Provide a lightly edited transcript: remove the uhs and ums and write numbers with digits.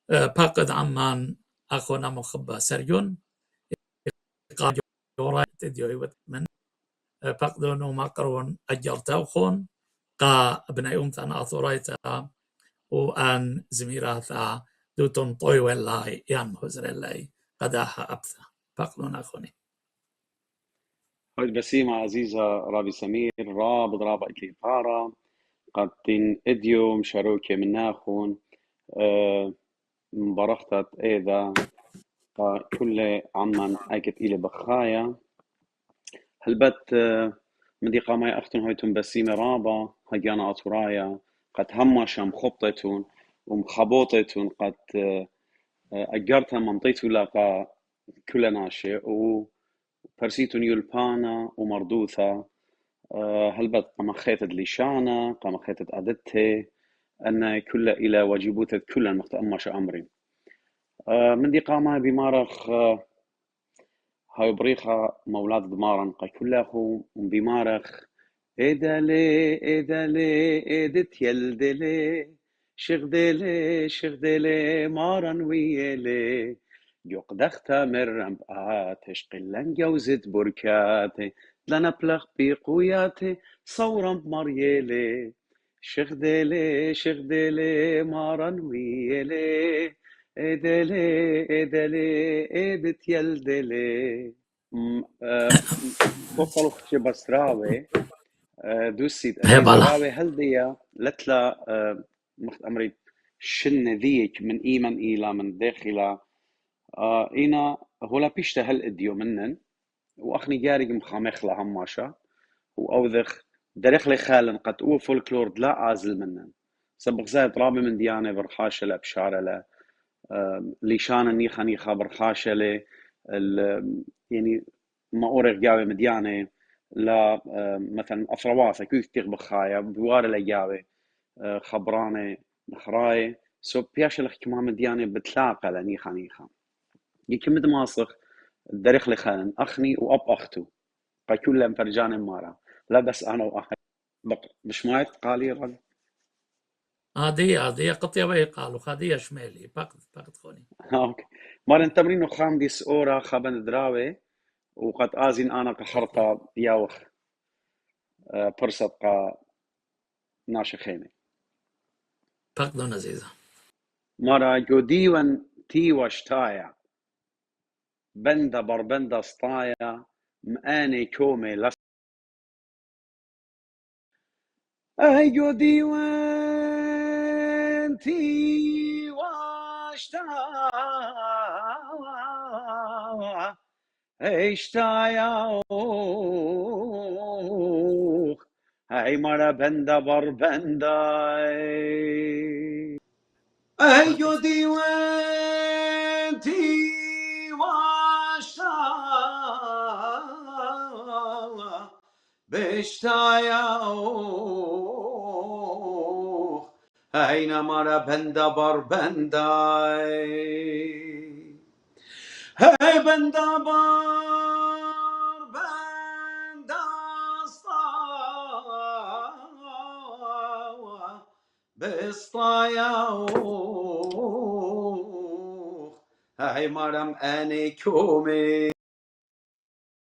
باقد عمان أخونا مخبى سريون قال يورا تديو من باقدون ماقرون أجرتوخون قا ابن يومتان أثوريتا وأن زميراتا دوتون طوي ولاي يان هزرلاي قداها أبثا باقدون أخوني هاي بسيمة عزيزة رابي سمير راب ضرابة إكليبارا قاتين إديوم شاروكي من ناخون مبارختت إيدا كل عمان أكت إلي بخايا هلبت مدي قامي أختن هايتون بسيمة رابا هجانا أطرايا قد همشا مخبطتون ومخبوطتون قد أجرتها منطيتو لقا كل ناشئ وبرسيتون يلبانا ومردوثة هلبت قام خيتت ليشانا قام خيتت أدته أن كل إلى واجبوتة كل المختأمش أمري من دي قامها بمارخ هاي بريخة مولاد دمارن قا كله بمارخ إدالي إدت يلدلي شغدلي مارن ويلي يقدختا مرم بآتش قلن جوزت بركاتي لنا بلغ بقوياتي صورا بمريلي شغدلي مارن ويلي إدالي إدت يلدلي بطلوا خشي بسراوي دوسيت هبلا راوي هل دي لتلا مخت أمري شن ذيك من إيمن إلى من داخلة إينا هولا بيشتا هل إديو منن وأخني جاري مخامخلا هماشا وأوذخ دريخلي خالن قد أو فولكلور لا عازل منن سبق زايد رابي من ديانة برخاشة لأبشارة لا ليشان نيخا برخاشة ل يعني ما أورغ جاوي مديانة لا مثلا أفرواثة كيف تغبخ خايا بوار لجاوي خبرانة نخراي سو بياش لك كمان مديانة بتلاقى لنيخا يكي مدماسخ دريخ لخالن أخني وأب أختو قاكل لهم فرجان مارا لا بس أنا وأخي مش مايت قالي رد هذه قطية وهي قالوا هذه شمالي باقد خوني اوكي مارن تمرين خام ديس اورا خابن دراوي وقد ازين انا كحرطة ياوخ برصد قا ناشخيني باقدون عزيزة مارا جوديوان تي واشتايا بندا بربندا سطايا ماني كومي لس اي جوديوان تي واشتايا اشتايا هاي مرة بندا بربندا اي جودي وانتي واشتا بشتايا هاي مرة بندا بربندا هاي بندا بربندا بسطايا هاي مرم اني كومي